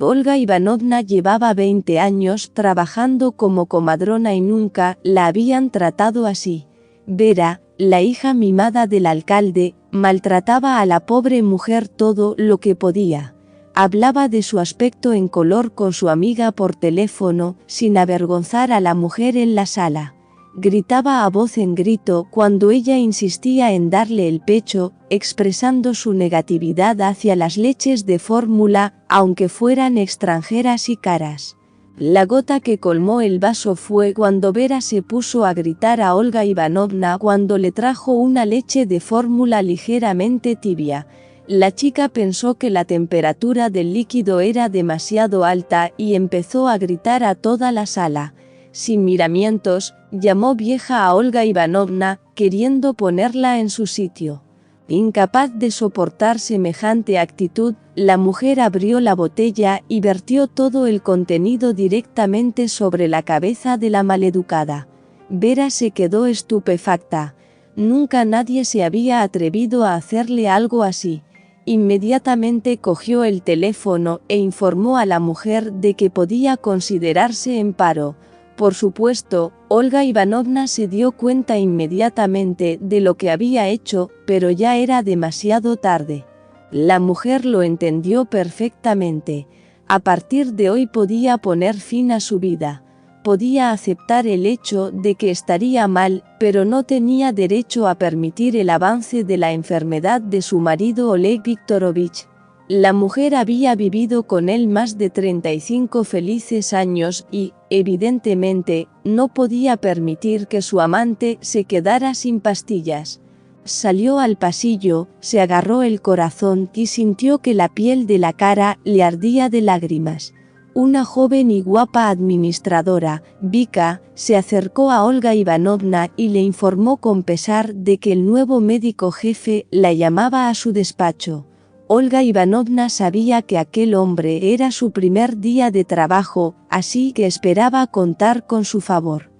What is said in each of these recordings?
Olga Ivanovna llevaba 20 años trabajando como comadrona y nunca la habían tratado así. Vera, la hija mimada del alcalde, maltrataba a la pobre mujer todo lo que podía. Hablaba de su aspecto en color con su amiga por teléfono, sin avergonzar a la mujer en la sala. Gritaba a voz en grito cuando ella insistía en darle el pecho, expresando su negatividad hacia las leches de fórmula, aunque fueran extranjeras y caras. La gota que colmó el vaso fue cuando Vera se puso a gritar a Olga Ivanovna cuando le trajo una leche de fórmula ligeramente tibia. La chica pensó que la temperatura del líquido era demasiado alta y empezó a gritar a toda la sala. Sin miramientos, llamó vieja a Olga Ivanovna, queriendo ponerla en su sitio. Incapaz de soportar semejante actitud, la mujer abrió la botella y vertió todo el contenido directamente sobre la cabeza de la maleducada. Vera se quedó estupefacta. Nunca nadie se había atrevido a hacerle algo así. Inmediatamente cogió el teléfono e informó a la mujer de que podía considerarse en paro. Por supuesto, Olga Ivanovna se dio cuenta inmediatamente de lo que había hecho, pero ya era demasiado tarde. La mujer lo entendió perfectamente. A partir de hoy podía poner fin a su vida. Podía aceptar el hecho de que estaría mal, pero no tenía derecho a permitir el avance de la enfermedad de su marido Oleg Viktorovich. La mujer había vivido con él más de 35 felices años y, evidentemente, no podía permitir que su amante se quedara sin pastillas. Salió al pasillo, se agarró el corazón y sintió que la piel de la cara le ardía de lágrimas. Una joven y guapa administradora, Vika, se acercó a Olga Ivanovna y le informó con pesar de que el nuevo médico jefe la llamaba a su despacho. Olga Ivanovna sabía que aquel hombre era su primer día de trabajo, así que esperaba contar con su favor.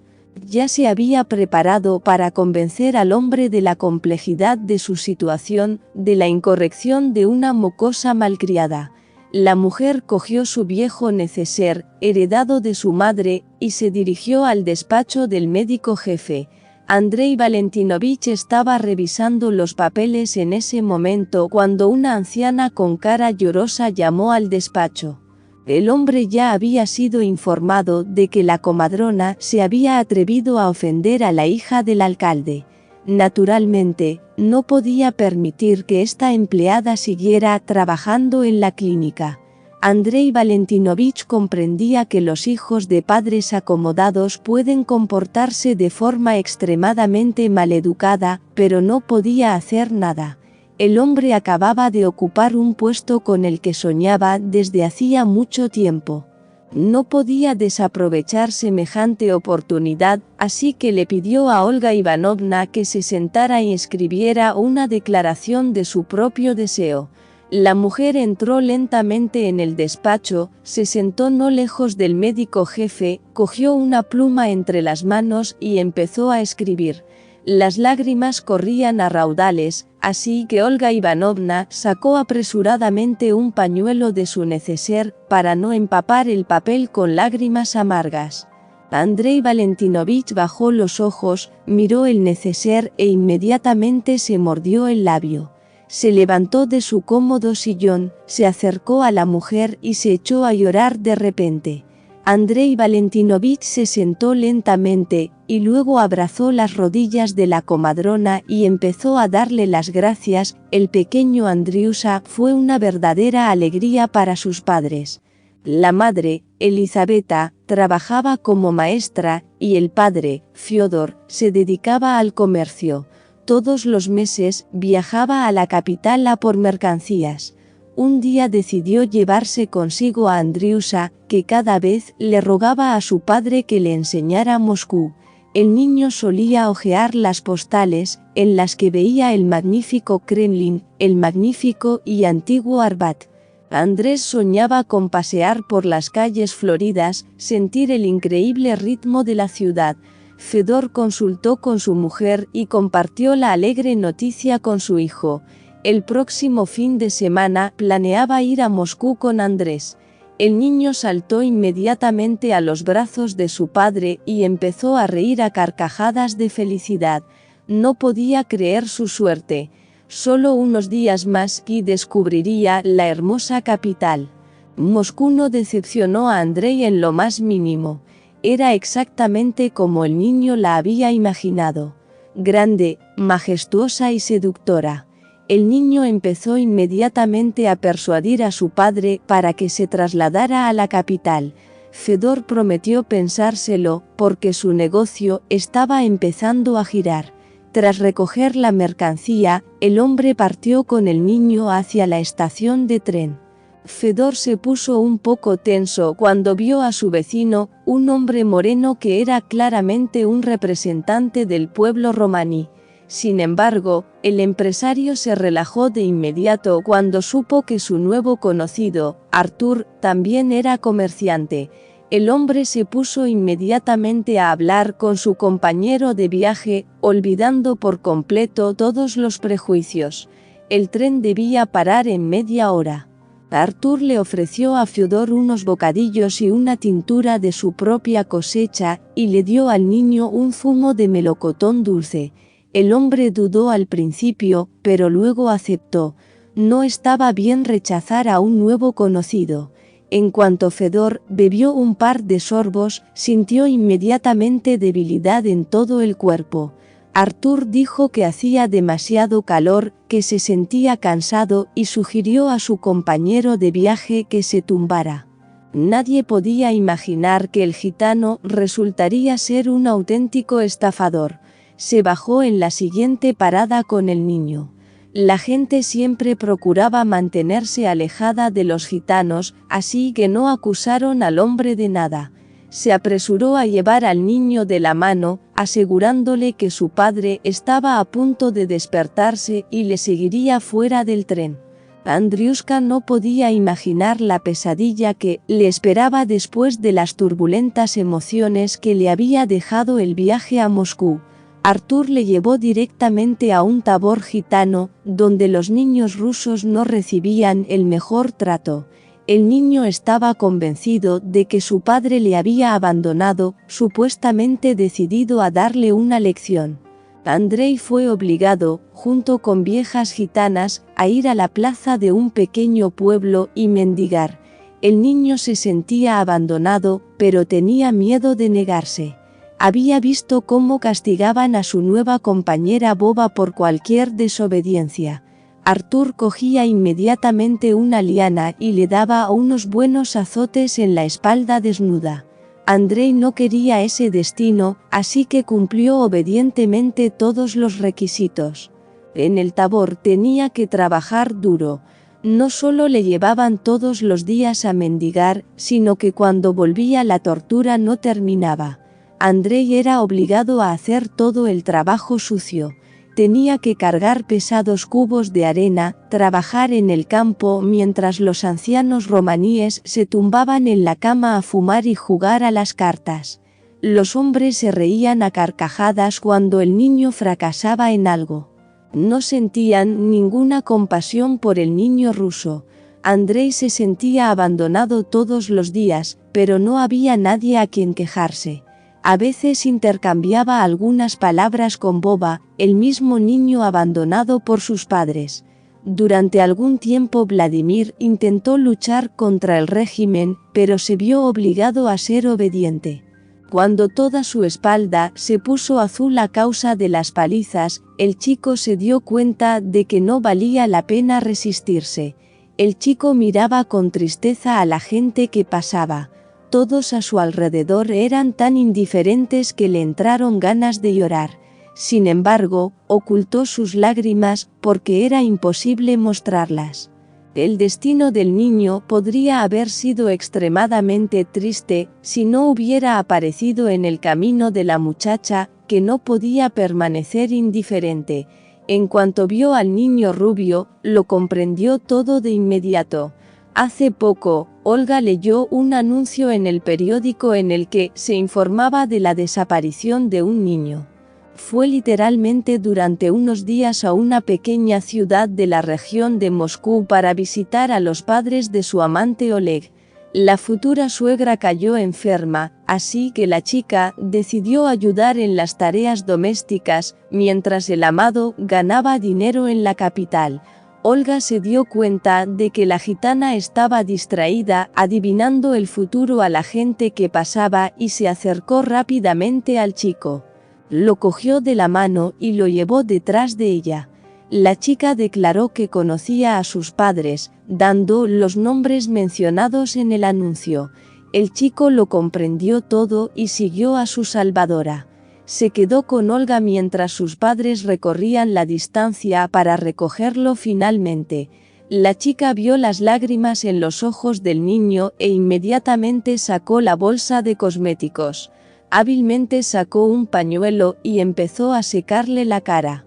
Ya se había preparado para convencer al hombre de la complejidad de su situación, de la incorrección de una mocosa malcriada. La mujer cogió su viejo neceser, heredado de su madre, y se dirigió al despacho del médico jefe. Andrei Valentinovich estaba revisando los papeles en ese momento cuando una anciana con cara llorosa llamó al despacho. El hombre ya había sido informado de que la comadrona se había atrevido a ofender a la hija del alcalde. Naturalmente, no podía permitir que esta empleada siguiera trabajando en la clínica. Andrei Valentinovich comprendía que los hijos de padres acomodados pueden comportarse de forma extremadamente maleducada, pero no podía hacer nada. El hombre acababa de ocupar un puesto con el que soñaba desde hacía mucho tiempo. No podía desaprovechar semejante oportunidad, así que le pidió a Olga Ivanovna que se sentara y escribiera una declaración de su propio deseo. La mujer entró lentamente en el despacho, se sentó no lejos del médico jefe, cogió una pluma entre las manos y empezó a escribir. Las lágrimas corrían a raudales, así que Olga Ivanovna sacó apresuradamente un pañuelo de su neceser para no empapar el papel con lágrimas amargas. Andrei Valentinovich bajó los ojos, miró el neceser e inmediatamente se mordió el labio. Se levantó de su cómodo sillón, se acercó a la mujer y se echó a llorar de repente. Andrei Valentinovich se sentó lentamente, y luego abrazó las rodillas de la comadrona y empezó a darle las gracias. El pequeño Andriusa fue una verdadera alegría para sus padres. La madre, Elizabeta, trabajaba como maestra, y el padre, Fyodor, se dedicaba al comercio. Todos los meses viajaba a la capital a por mercancías. Un día decidió llevarse consigo a Andriusa, que cada vez le rogaba a su padre que le enseñara Moscú. El niño solía hojear las postales, en las que veía el magnífico Kremlin, el magnífico y antiguo Arbat. Andrés soñaba con pasear por las calles floridas, sentir el increíble ritmo de la ciudad. Fedor consultó con su mujer y compartió la alegre noticia con su hijo. El próximo fin de semana planeaba ir a Moscú con Andrés. El niño saltó inmediatamente a los brazos de su padre y empezó a reír a carcajadas de felicidad. No podía creer su suerte. Solo unos días más y descubriría la hermosa capital. Moscú no decepcionó a Andrei en lo más mínimo. Era exactamente como el niño la había imaginado. Grande, majestuosa y seductora. El niño empezó inmediatamente a persuadir a su padre para que se trasladara a la capital. Fedor prometió pensárselo, porque su negocio estaba empezando a girar. Tras recoger la mercancía, el hombre partió con el niño hacia la estación de tren. Fedor se puso un poco tenso cuando vio a su vecino, un hombre moreno que era claramente un representante del pueblo romaní. Sin embargo, el empresario se relajó de inmediato cuando supo que su nuevo conocido, Artur, también era comerciante. El hombre se puso inmediatamente a hablar con su compañero de viaje, olvidando por completo todos los prejuicios. El tren debía parar en media hora. Artur le ofreció a Fiodor unos bocadillos y una tintura de su propia cosecha, y le dio al niño un zumo de melocotón dulce. El hombre dudó al principio, pero luego aceptó. No estaba bien rechazar a un nuevo conocido. En cuanto Fedor bebió un par de sorbos, sintió inmediatamente debilidad en todo el cuerpo. Artur dijo que hacía demasiado calor, que se sentía cansado y sugirió a su compañero de viaje que se tumbara. Nadie podía imaginar que el gitano resultaría ser un auténtico estafador. Se bajó en la siguiente parada con el niño. La gente siempre procuraba mantenerse alejada de los gitanos, así que no acusaron al hombre de nada. Se apresuró a llevar al niño de la mano, asegurándole que su padre estaba a punto de despertarse y le seguiría fuera del tren. Andriuska no podía imaginar la pesadilla que le esperaba después de las turbulentas emociones que le había dejado el viaje a Moscú. Artur le llevó directamente a un tabor gitano, donde los niños rusos no recibían el mejor trato. El niño estaba convencido de que su padre le había abandonado, supuestamente decidido a darle una lección. Andrei fue obligado, junto con viejas gitanas, a ir a la plaza de un pequeño pueblo y mendigar. El niño se sentía abandonado, pero tenía miedo de negarse. Había visto cómo castigaban a su nueva compañera boba por cualquier desobediencia. Artur cogía inmediatamente una liana y le daba unos buenos azotes en la espalda desnuda. Andrei no quería ese destino, así que cumplió obedientemente todos los requisitos. En el tabor tenía que trabajar duro. No solo le llevaban todos los días a mendigar, sino que cuando volvía la tortura no terminaba. Andrei era obligado a hacer todo el trabajo sucio. Tenía que cargar pesados cubos de arena, trabajar en el campo mientras los ancianos romaníes se tumbaban en la cama a fumar y jugar a las cartas. Los hombres se reían a carcajadas cuando el niño fracasaba en algo. No sentían ninguna compasión por el niño ruso. Andrei se sentía abandonado todos los días, pero no había nadie a quien quejarse. A veces intercambiaba algunas palabras con Boba, el mismo niño abandonado por sus padres. Durante algún tiempo Vladimir intentó luchar contra el régimen, pero se vio obligado a ser obediente. Cuando toda su espalda se puso azul a causa de las palizas, el chico se dio cuenta de que no valía la pena resistirse. El chico miraba con tristeza a la gente que pasaba. Todos a su alrededor eran tan indiferentes que le entraron ganas de llorar. Sin embargo, ocultó sus lágrimas porque era imposible mostrarlas. El destino del niño podría haber sido extremadamente triste si no hubiera aparecido en el camino de la muchacha, que no podía permanecer indiferente. En cuanto vio al niño rubio, lo comprendió todo de inmediato. Hace poco, Olga leyó un anuncio en el periódico en el que se informaba de la desaparición de un niño. Fue literalmente durante unos días a una pequeña ciudad de la región de Moscú para visitar a los padres de su amante Oleg. La futura suegra cayó enferma, así que la chica decidió ayudar en las tareas domésticas, mientras el amado ganaba dinero en la capital. Olga se dio cuenta de que la gitana estaba distraída adivinando el futuro a la gente que pasaba y se acercó rápidamente al chico. Lo cogió de la mano y lo llevó detrás de ella. La chica declaró que conocía a sus padres, dando los nombres mencionados en el anuncio. El chico lo comprendió todo y siguió a su salvadora. Se quedó con Olga mientras sus padres recorrían la distancia para recogerlo finalmente. La chica vio las lágrimas en los ojos del niño e inmediatamente sacó la bolsa de cosméticos. Hábilmente sacó un pañuelo y empezó a secarle la cara.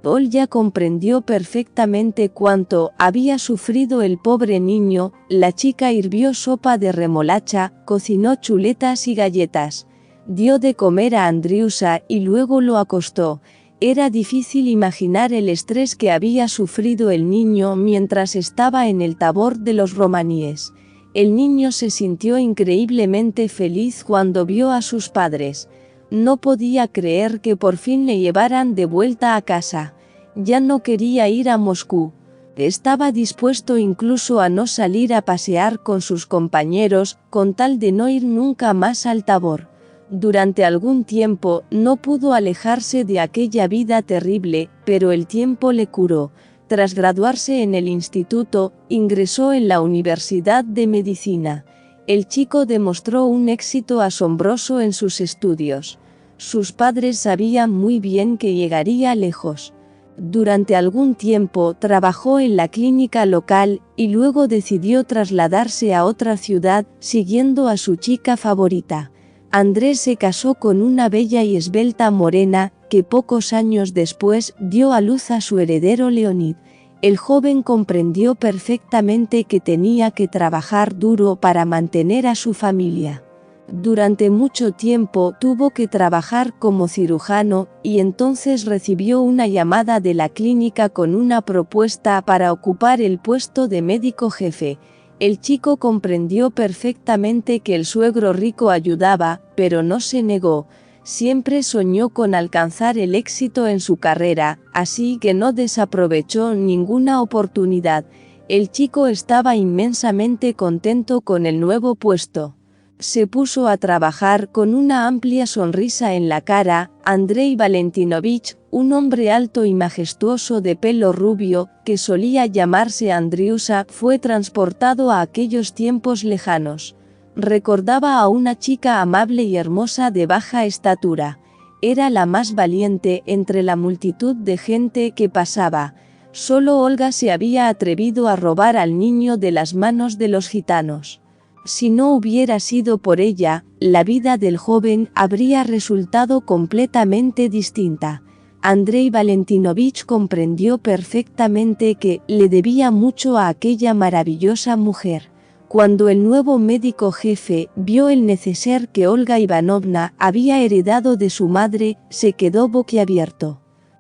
Olga comprendió perfectamente cuánto había sufrido el pobre niño. La chica hirvió sopa de remolacha, cocinó chuletas y galletas. Dio de comer a Andriusa y luego lo acostó. Era difícil imaginar el estrés que había sufrido el niño mientras estaba en el tabor de los romaníes. El niño se sintió increíblemente feliz cuando vio a sus padres. No podía creer que por fin le llevaran de vuelta a casa. Ya no quería ir a Moscú. Estaba dispuesto incluso a no salir a pasear con sus compañeros, con tal de no ir nunca más al Tabor. Durante algún tiempo no pudo alejarse de aquella vida terrible, pero el tiempo le curó. Tras graduarse en el instituto, ingresó en la Universidad de Medicina. El chico demostró un éxito asombroso en sus estudios. Sus padres sabían muy bien que llegaría lejos. Durante algún tiempo trabajó en la clínica local y luego decidió trasladarse a otra ciudad, siguiendo a su chica favorita. Andrés se casó con una bella y esbelta morena, que pocos años después dio a luz a su heredero Leonid. El joven comprendió perfectamente que tenía que trabajar duro para mantener a su familia. Durante mucho tiempo tuvo que trabajar como cirujano y entonces recibió una llamada de la clínica con una propuesta para ocupar el puesto de médico jefe. El chico comprendió perfectamente que el suegro rico ayudaba, pero no se negó. Siempre soñó con alcanzar el éxito en su carrera, así que no desaprovechó ninguna oportunidad. El chico estaba inmensamente contento con el nuevo puesto. Se puso a trabajar con una amplia sonrisa en la cara. Andrei Valentinovich, un hombre alto y majestuoso de pelo rubio, que solía llamarse Andriusa, fue transportado a aquellos tiempos lejanos. Recordaba a una chica amable y hermosa de baja estatura. Era la más valiente entre la multitud de gente que pasaba. Solo Olga se había atrevido a robar al niño de las manos de los gitanos. Si no hubiera sido por ella, la vida del joven habría resultado completamente distinta. Andrei Valentinovich comprendió perfectamente que le debía mucho a aquella maravillosa mujer. Cuando el nuevo médico jefe vio el neceser que Olga Ivanovna había heredado de su madre, se quedó boquiabierto.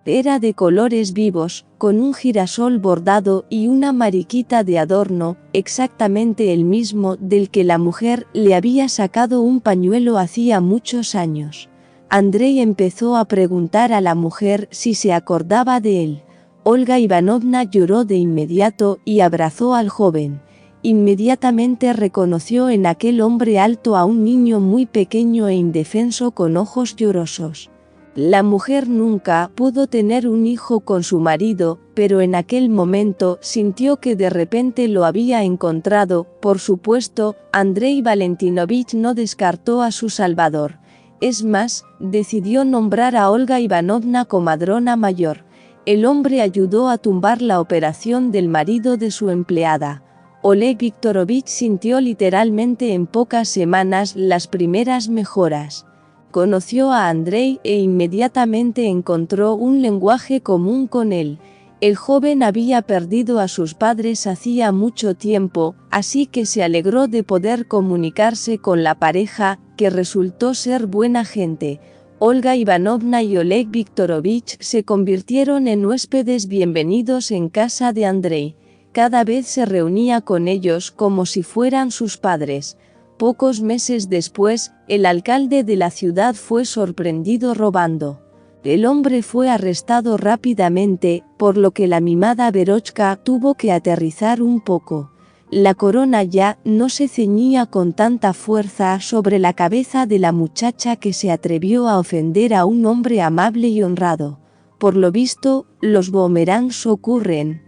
Era de colores vivos, con un girasol bordado y una mariquita de adorno, exactamente el mismo del que la mujer le había sacado un pañuelo hacía muchos años. Andrei empezó a preguntar a la mujer si se acordaba de él. Olga Ivanovna lloró de inmediato y abrazó al joven. Inmediatamente reconoció en aquel hombre alto a un niño muy pequeño e indefenso con ojos llorosos. La mujer nunca pudo tener un hijo con su marido, pero en aquel momento sintió que de repente lo había encontrado. Por supuesto, Andrei Valentinovich no descartó a su salvador. Es más, decidió nombrar a Olga Ivanovna comadrona mayor. El hombre ayudó a tumbar la operación del marido de su empleada. Oleg Viktorovich sintió literalmente en pocas semanas las primeras mejoras. Conoció a Andrei e inmediatamente encontró un lenguaje común con él. El joven había perdido a sus padres hacía mucho tiempo, así que se alegró de poder comunicarse con la pareja, que resultó ser buena gente. Olga Ivanovna y Oleg Viktorovich se convirtieron en huéspedes bienvenidos en casa de Andrei. Cada vez se reunía con ellos como si fueran sus padres. Pocos meses después, el alcalde de la ciudad fue sorprendido robando. El hombre fue arrestado rápidamente, por lo que la mimada Verochka tuvo que aterrizar un poco. La corona ya no se ceñía con tanta fuerza sobre la cabeza de la muchacha que se atrevió a ofender a un hombre amable y honrado. Por lo visto, los boomerangs ocurren.